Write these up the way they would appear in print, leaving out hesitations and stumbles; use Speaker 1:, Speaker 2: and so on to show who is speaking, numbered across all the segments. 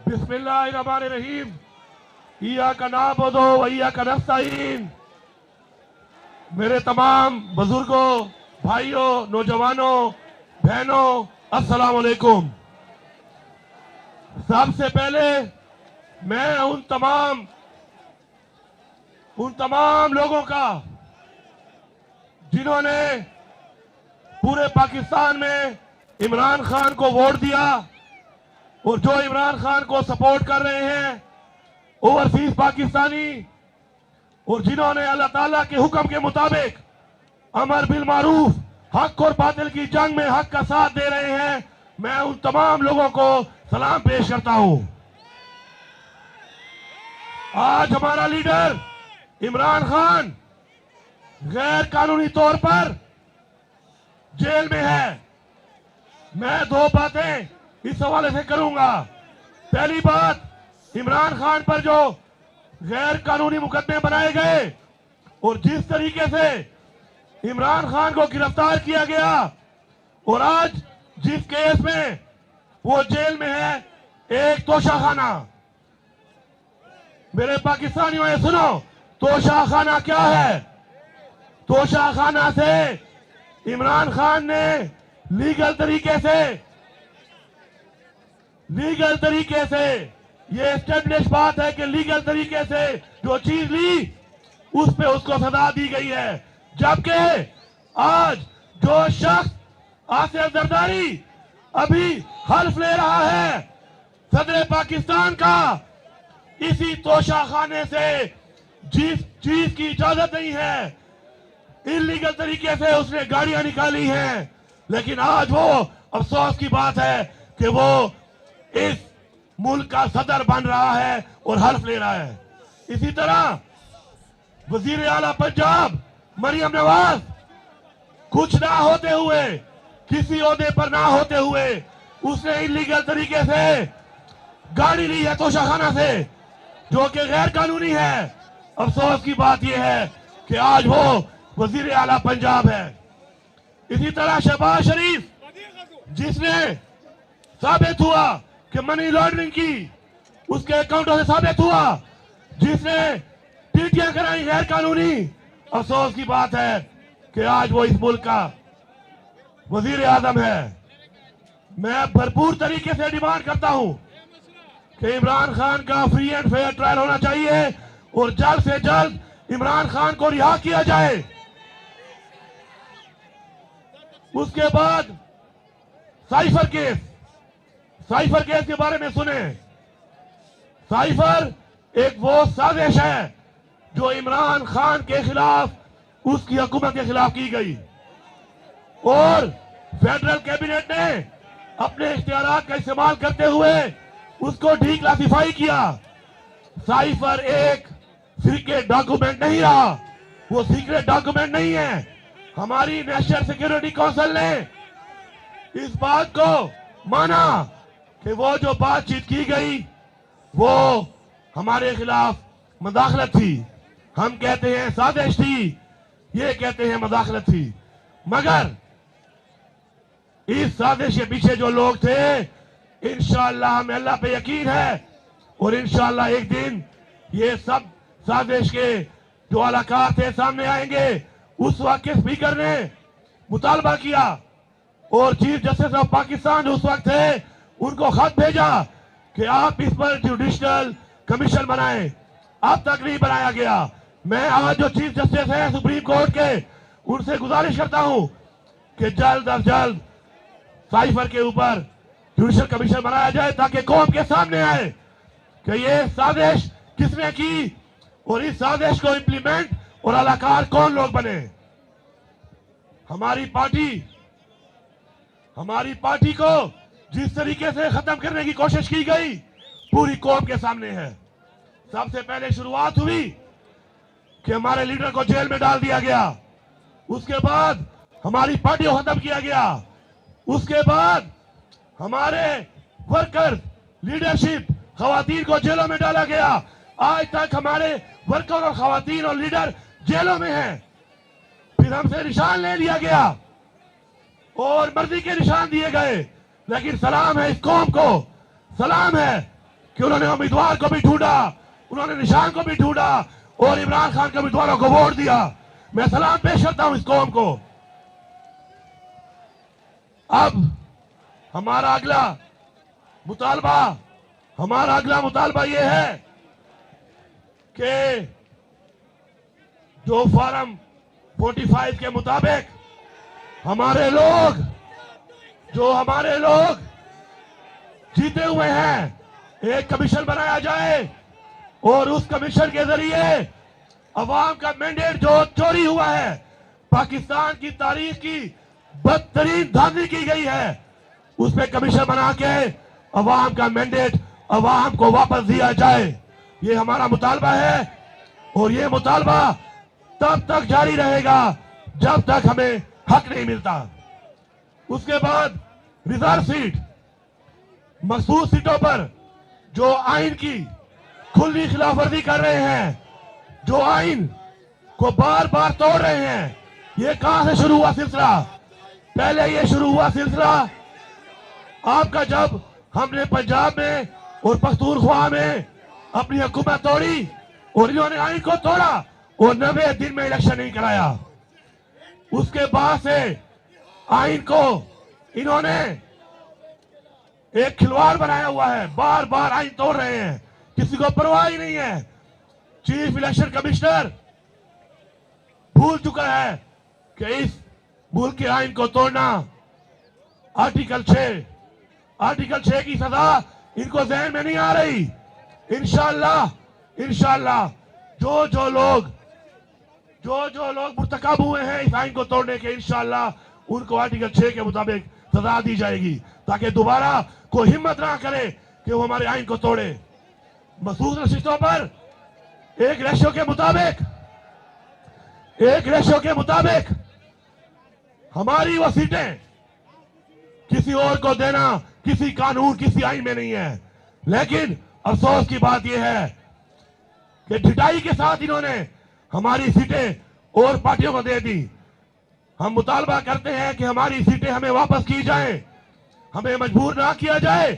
Speaker 1: बिस्मिल्लाहिर्रहमानिर्रहीम। इय्याका नअबुदु व इय्याका नस्तईन। मेरे तमाम बुजुर्गों, भाइयों, नौजवानों, बहनों, अस्सलाम वालेकुम। सबसे पहले मैं उन तमाम लोगों का जिन्होंने पूरे पाकिस्तान में इमरान खान को वोट दिया और जो इमरान खान को सपोर्ट कर रहे हैं ओवरसीज पाकिस्तानी, और जिन्होंने अल्लाह ताला के हुक्म के मुताबिक अमर बिल मारूफ, हक और बातिल की जंग में हक का साथ दे रहे हैं, मैं उन तमाम लोगों को सलाम पेश करता हूं। आज हमारा लीडर इमरान खान गैर कानूनी तौर पर जेल में है। मैं दो बातें इस हवाले से करूंगा। पहली बात, इमरान खान पर जो गैर कानूनी मुकदमे बनाए गए और जिस तरीके से इमरान खान को गिरफ्तार किया गया और आज जिस केस में वो जेल में है, एक तोशाखाना। मेरे पाकिस्तानियों ये सुनो, तोशाखाना क्या है? तोशाखाना से इमरान खान ने लीगल तरीके से ये एस्टेब्लिश बात है कि लीगल तरीके से जो चीज ली उस पे उसको सजा दी गई है। जबकि आज जो शख्स आसिफ जरदारी अभी हल्फ ले रहा है सदर पाकिस्तान का, इसी तोशाखाने से जिस चीज की इजाजत नहीं है, इलीगल तरीके से उसने गाड़ियां निकाली हैं, लेकिन आज वो अफसोस की बात है कि वो इस मुल्क का सदर बन रहा है और हल्फ ले रहा है। इसी तरह वजीर आला पंजाब मरियम नवाज कुछ ना होते हुए, किसी ओहदे पर ना होते हुए, उसने इलीगल तरीके से गाड़ी ली है तोशाखाना से, जो कि गैर कानूनी है। अफसोस की बात यह है कि आज वो वजीर आला पंजाब है। इसी तरह शहबाज शरीफ, जिसने साबित हुआ कि मनी लॉन्ड्रिंग की उसके अकाउंटों से साबित हुआ, जिसने टीटियां कराई गैर कानूनी, अफसोस की बात है कि आज वो इस मुल्क का वजीर आजम है। मैं भरपूर तरीके से डिमांड करता हूं कि इमरान खान का फ्री एंड फेयर ट्रायल होना चाहिए और जल्द से जल्द इमरान खान को रिहा किया जाए। उसके बाद साइफर केस के बारे में सुने। साइफर एक वो साजिश है जो इमरान खान के खिलाफ, उसकी हुकूमत के खिलाफ की गई और फेडरल कैबिनेट ने अपने इख्तियारात का इस्तेमाल करते हुए उसको डिक्लासिफाई किया। साइफर एक सीक्रेट डॉक्यूमेंट नहीं रहा, वो सीक्रेट डॉक्यूमेंट नहीं है। हमारी नेशनल सिक्योरिटी काउंसिल ने इस बात को माना कि वो जो बातचीत की गई वो हमारे खिलाफ मदाखलत थी। हम कहते हैं साजिश थी, ये कहते हैं मदाखलत थी। मगर इस साजिश के पीछे जो लोग थे, इंशाअल्लाह हमें अल्लाह पे यकीन है और इंशाअल्लाह एक दिन ये सब साजिश के जो अलाकार थे सामने आएंगे। उस वक्त के स्पीकर ने मुतालबा किया और चीफ जस्टिस ऑफ पाकिस्तान उस वक्त थे, उनको खत भेजा कि आप इस पर जुडिशल कमीशन बनाएं। अब तक नहीं बनाया गया। मैं आज जो चीफ जस्टिस है सुप्रीम कोर्ट के, उनसे गुजारिश करता हूं कि जल्द अज जल्द साइफर के ऊपर जुडिशल कमीशन बनाया जाए ताकि कौम के सामने आए कि ये साजिश किसने की और इस साजिश को इंप्लीमेंट और अलाकार कौन लोग बने। हमारी पार्टी को जिस तरीके से खत्म करने की कोशिश की गई पूरी कौम के सामने है। सबसे पहले शुरुआत हुई कि हमारे लीडर को जेल में डाल दिया गया, उसके बाद हमारी पार्टी को खत्म किया गया, उसके बाद हमारे वर्कर लीडरशिप खवातीन को जेलों में डाला गया। आज तक हमारे वर्कर और खवातीन और लीडर जेलों में हैं। फिर हमसे निशान ले लिया गया और मर्जी के निशान दिए गए। लेकिन सलाम है इस कौम को, सलाम है कि उन्होंने उम्मीदवार को भी ढूंढा, उन्होंने निशान को भी ढूंढा और इमरान खान के उम्मीदवारों को वोट दिया। मैं सलाम पेश करता हूं इस कौम को। अब हमारा अगला मुतालबा यह है कि जो फॉर्म 45 के मुताबिक हमारे लोग जीते हुए हैं, एक कमीशन बनाया जाए और उस कमीशन के जरिए अवाम का मैंडेट जो चोरी हुआ है, पाकिस्तान की तारीख की बदतरीन धांधली की गई है, उस पर कमीशन बना के अवाम का मैंडेट अवाम को वापस दिया जाए। ये हमारा मुतालबा है और ये मुतालबा तब तक जारी रहेगा जब तक हमें हक नहीं मिलता। उसके बाद रिजर्व सीट, मखसूस सीटों पर जो आइन की खुली खिलाफवर्जी कर रहे हैं, जो आइन को बार बार तोड़ रहे हैं, ये कहां से शुरू हुआ सिलसिला? पहले ये शुरू हुआ सिलसिला आपका जब हमने पंजाब में और पख्तूनख्वा में अपनी हुकूमत तोड़ी और इन्होंने आइन को तोड़ा और 90 दिन में इलेक्शन नहीं कराया। उसके बाद से आइन को इन्होंने एक खिलवाड़ बनाया हुआ है, बार बार आइन तोड़ रहे हैं, किसी को परवाह ही नहीं है। चीफ इलेक्शन कमिश्नर भूल चुका है कि इस मुल्क के आइन को तोड़ना आर्टिकल 6 की सजा इनको ज़हन में नहीं आ रही। इंशाअल्लाह जो लोग मुर्तकब हुए हैं इस आइन को तोड़ने के, इंशाअल्लाह उनको आर्टिकल 6 के मुताबिक सजा दी जाएगी, ताकि दोबारा कोई हिम्मत ना करे कि वो हमारे आइन को तोड़े। मखसूस नशिस्तों पर एक रेशो के मुताबिक हमारी वो सीटें किसी और को देना किसी कानून, किसी आइन में नहीं है। लेकिन अफसोस की बात यह है कि ढिठाई के साथ इन्होंने हमारी सीटें और पार्टियों को दे दी। हम मुतालबा करते हैं कि हमारी सीटें हमें वापस की जाएं, हमें मजबूर ना किया जाए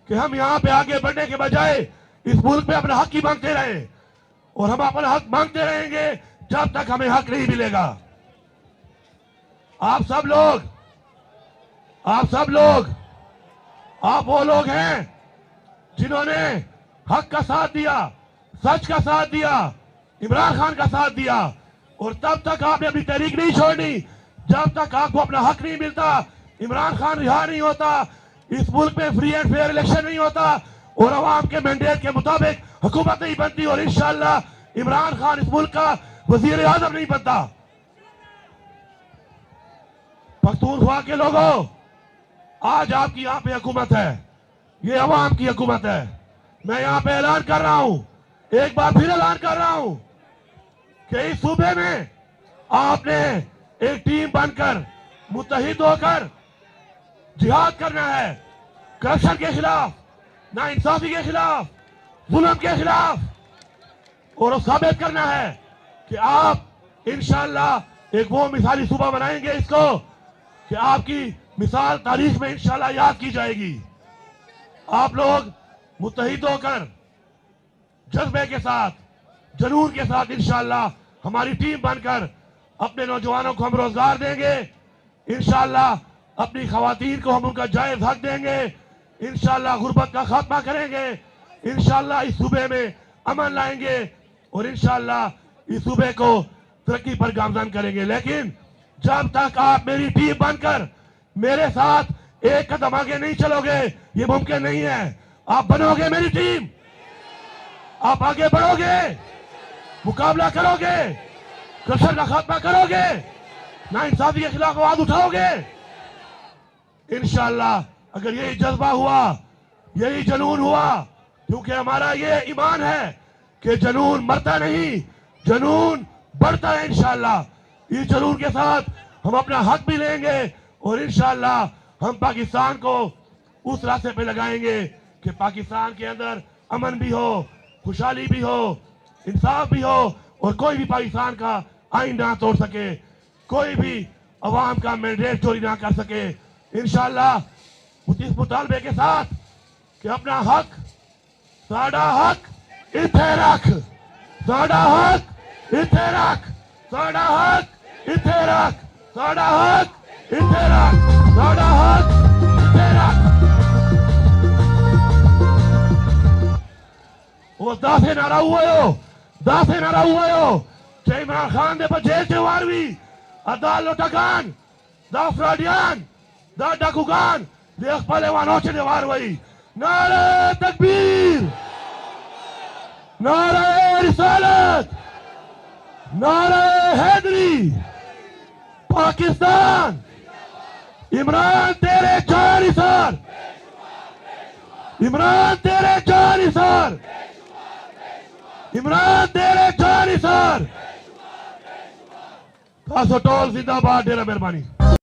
Speaker 1: कि हम यहां पे आगे बढ़ने के बजाय इस मुल्क में अपना हक ही मांगते रहे, और हम अपना हक मांगते रहेंगे जब तक हमें हक नहीं मिलेगा। आप सब वो लोग हैं जिन्होंने हक का साथ दिया, सच का साथ दिया, इमरान खान का साथ दिया, और तब तक आपने अपनी तहरीक नहीं छोड़नी जब तक आपको अपना हक नहीं मिलता, इमरान खान रिहा नहीं होता, इस मुल्क में फ्री एंड फेयर इलेक्शन नहीं होता और अवाम के मैंडेट के मुताबिक हुकूमत नहीं बनती, और इंशाअल्लाह इमरान खान इस मुल्क का वजीर आजम नहीं बनता। पख्तूनख्वा के लोगों, आज आपकी यहाँ पे हुकूमत है, ये अवाम की हुकूमत है। मैं यहाँ पे ऐलान कर रहा हूं, एक बार फिर ऐलान कर रहा हूं कि इस सूबे में आपने एक टीम बनकर मुत्तहिद होकर जिहाद करना है, करप्शन के खिलाफ, नाइंसाफी के खिलाफ, जुल्म के खिलाफ, और साबित करना है कि आप इंशाअल्लाह एक वो मिसाली सूबा बनाएंगे इसको कि आपकी मिसाल तारीख में इंशाअल्लाह याद की जाएगी। आप लोग मुत्तहिद होकर जज्बे के साथ, जुनून के साथ इंशाअल्लाह हमारी टीम बनकर अपने नौजवानों को हम रोजगार देंगे, इंशाअल्लाह अपनी खवातीन को हम उनका जायज हक देंगे, इंशाअल्लाह गुर्बत का खात्मा करेंगे, इंशाअल्लाह इस सूबे में अमन लाएंगे और इंशाअल्लाह इस सूबे को तरक्की पर गामजन करेंगे। लेकिन जब तक आप मेरी टीम बनकर मेरे साथ एक कदम आगे नहीं चलोगे, ये मुमकिन नहीं है। आप बनोगे मेरी टीम, आप आगे बढ़ोगे, मुकाबला करोगे, करप्शन का खात्मा करोगे, नाइंसाफी के खिलाफ आवाज उठाओगे। इंशाअल्लाह अगर यही जज्बा हुआ, यही जुनून हुआ, क्योंकि हमारा ये ईमान है कि जुनून मरता नहीं, जुनून बढ़ता है। इंशाअल्लाह इस जुनून के साथ हम अपना हक भी लेंगे और इंशाअल्लाह हम पाकिस्तान को उस रास्ते पे लगाएंगे कि पाकिस्तान के अंदर अमन भी हो, खुशहाली भी हो, इंसाफ भी हो, और कोई भी पाकिस्तान का आइन ना तोड़ सके, कोई भी अवाम का मैंडेट चोरी ना कर सके। इंशाअल्लाह इस मुतालबे के साथ कि अपना हक साडा हक इथे रख, साडा हक इथे रख, साडा हक इथे रख, साडा हक इथे रख, साडा हक इथे रख। वो दासे नारा हुआ हो, दासे नारा हुआ हो। चे इमरान खान दे पर जेल चे वारवी, अदा लोटागान, दा फ्रॉडियन, दा डाकूगान, दे खपले वानोचे दे वारवी। नारे तकबीर, नारे रिसालत, नारे हैदरी। पाकिस्तान इमरान तेरे जानिसार, इमरान तेरे जानिसार, इमरान तेरे जानिसार। खासो टोल जिंदाबाद। डेरा मेहरबानी।